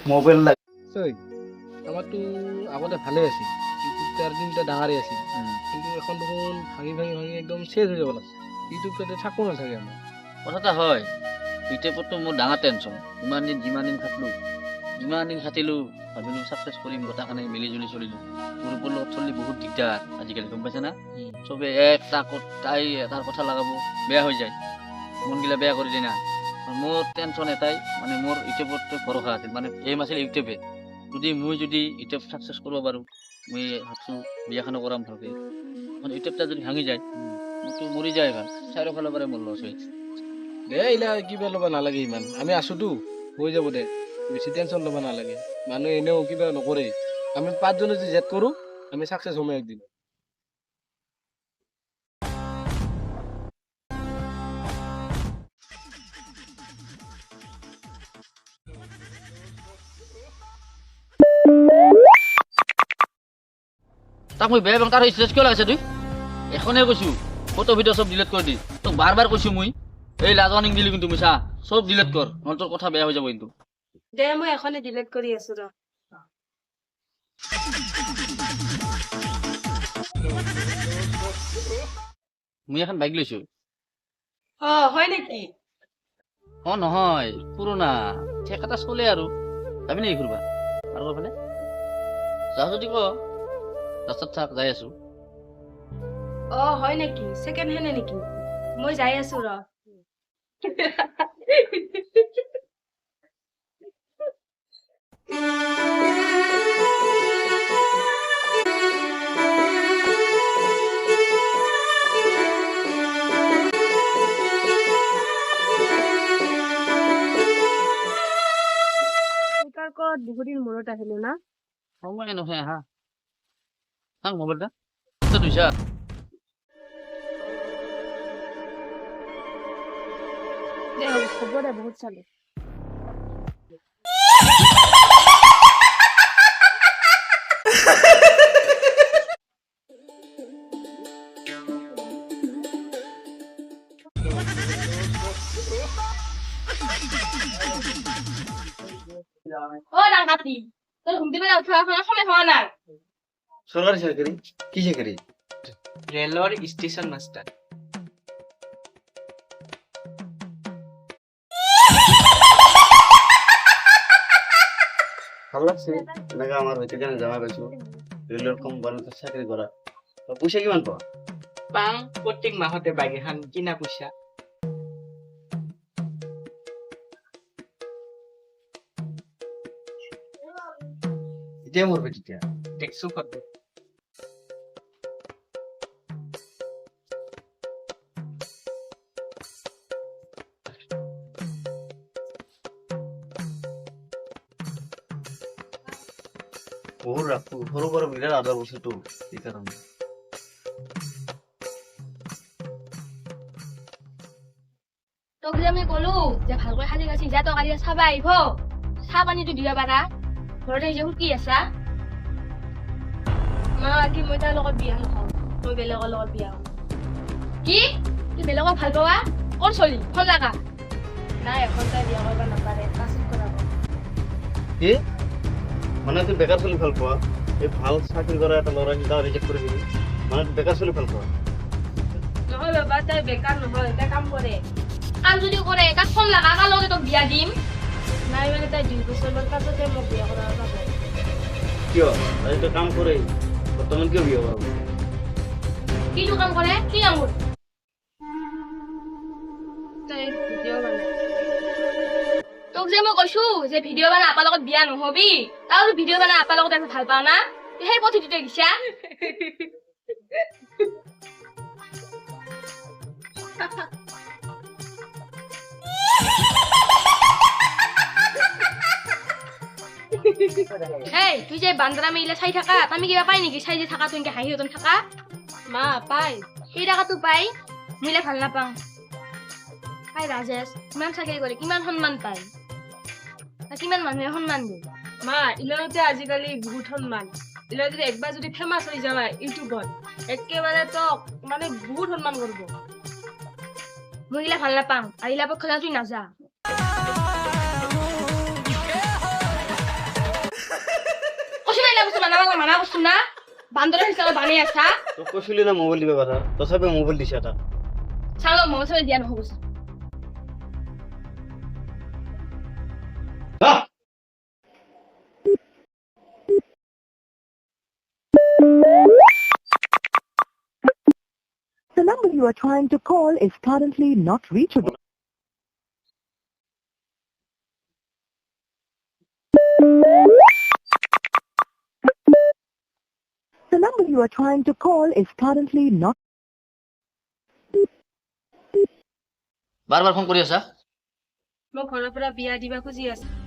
Mobile আমাৰতো আগতে ভালে আছিল, ইউটিউবটো আৰু দিনটা ডাঙাৰে আছিল, কিন্তু এখন দেখোন ভাঙি ভাঙি ভাঙি একদম চেজ হৈ যাব লাগছে। ইউটিউব তাতে থাকো নাথাকে আমাৰ। কথা এটা হয়, ইউটিউবতো মোৰ ডাঙৰ টেনশ্যন। যিমান দিন খাটিলো ভাবিলো ছাকচেছ কৰিম, গোটাখানে মিলি জুলি চলিলো। গ্ৰুপৰ লগত চলি বহুত দিগদাৰ আজিকালি, গম পাইছে না? চবে তাই এটাৰ কথা লগাব, বেয়া হৈ যায়, মনগিলা বেয়া কৰি দিয়ে না। মোৰ টেনশ্যন এটাই, মানে মোৰ ইউটিউবত ভৰসা আছিল, মানে এইম আছিল ইউটিউবে। যদি ইউটিউব ছাকচেছ কৰিব পাৰোঁ, মই ভাবছোঁ বিয়াখনো কৰাম ভালকে। ইউটিউবটা যদি ভাঙি যায়, মোৰতো মৰি যায় ভাল, চাৰিওফালৰ পৰাই মোৰ লছ হয়। দে এইলা কিবা ল'ব নালাগে ইমান, আমি আছোতো, হৈ যাব দে, বেছি টেনশ্যন ল'ব নালাগে। মানুহে এনেও কিবা নকৰে, আমি 5 জনে যদি জেদ কৰোঁ, আমি ছাকচেছ হ'মেই একদিন। তাক মই বেয়া তাৰ ষ্ট্ৰেছ কিয় লাগিছে তুই? এখনে কৈছোঁ ফটো ভিডিঅ' চব ডিলিট কৰি দি, তোক বাৰ কৈছোঁ মই, এই লাজৱানিং দিলি কিন্তু মই চা, চব ডিলিট কৰ, নহ'লে তোৰ কথা বেয়া হৈ যাব কিন্তু। দে মই এখনে ডিলিট কৰি আছো ৰ। মই এখন বাইক লৈছোঁ। হয় নেকি? নহয়, পুৰণা ঠেক এটা চলে আৰু, যাবি নেকি ঘূৰিবা আৰু ফালে? যাওঁ যদি ক, ৰাস্তাত থাক, যাই আছো। হয় নেকি? ছেকেণ্ড হেণ্ড নেকি? মই যাই আছো ৰ। বহুদিন মূৰত আহিলো না? সময় নহয় আহা, চাং মোবাইলটা দুইছা। দে হ'ব দে, বহুত চালো। ডাঙাতি তোর ঘুমতে পেরে উঠা সময় হওয়া নাই। সরকারি চাকরি? কি চাকরি? ৰেলৰ ষ্টেচন মাষ্টাৰ। ভালো লাগছে এনেকে আমাৰ হইতে কেন জামা পাইছো ৰেলওয়ে কোম্পানিতে চাকৰি কৰা। তো পয়সা কিমান পাও? পাং প্ৰত্যেক মাহতে বাইক এখন কিনা পইচা। এতিয়া মরবে তেতিয়া দেখছো কত? বহুত রাখো সরু বড় বিরাট আদর বসে তো এই কারণে। তোক যে আমি কলো যে ভালকৈ খালি গাছি যা তই কালি চাবা আহিব, চাহ পানীটো দিব পাৰা, ঘৰতে যে সুকি আছা। কি মই তাৰ লগত বিয়া নখাওঁ, মই বেলেগৰ লগত বিয়া হওঁ। কি তুমি বেলেগক ভাল পাবা? কোন চলি ফোন লাগা নাই, এখন তাই বিয়া কৰিব নাপাৰে, পাছত কৰাব। কি মানে তুই বেকার চলি ভাল পাওয়া? এই ভাল চাকরি করা একটা লড়াই হিন্দা রিজেক্ট করে দিবি, মানে তুই বেকার চলি ভাল পাওয়া? নহয় বাবা, তাই বেকাৰ নহয়, তাই কাম কৰে। কাম যদি কৰে তাক ফোন লাগা, কাৰ লগতে তোক বিয়া দিম। নাই মানে তাই 2 বছৰৰ পাছতে মোক বিয়া কৰাব পাব। কিয় তাই তো কাম কৰে বৰ্তমান কিয় বিয়ে কৰাবো? কিটো কাম কৰে? কি কাম কৰে? তাই ভিডিঅ' বনাই। তোক যে মই কৈছো যে ভিডিঅ' বনাই আপাৰ লগত বিয়া নহবি, তাৰ ভিডিঅ' বনাই আপাৰ লগত আমি ভাল পাওঁ না, সেই পদ্ধতিতে দিছা। এই তুই যে বান্দৰা মেইলে চাই থাকা, আমি কিবা পাই নেকি চাই যে থাকা, তুই হাঁহি হতন থাকা? মা পাই, সেই টাকাটো পাই, মিলে ভাল নাপাওঁ। পাই ৰাজেশ কিমান চাকৰি কৰে, কিমান সন্মান পায়, কিমান মানুহে সন্মান দিয়ে। মা ইলতে আজিকালি বহুত সন্মান, ইলে যদি একবাৰ যদি ফেমাছ হৈ যাবা ইউটিউবত, একেবাৰে তো মানে বহুত সন্মান কৰিব। মই ইলা ভাল নাপাওঁ, আৰু ইলা পক্ষে তুই নাযা। এইটা বস্তু বানাবা মানা করছো না বান্দরের হিসাবে বানিয়ে আসা তোক কৈছিলি না মোবাইল দিবা কথা তথাপি মোবাইল দিছে এটা চাও মোবাইল চবে দিয়া নহ'ব The number you are trying to call is currently not reachable. The number you are trying to call is currently not. বারবার ফোন কৰি আছা মই ঘৰৰ পৰা বিয়া দিবা খুজি আছো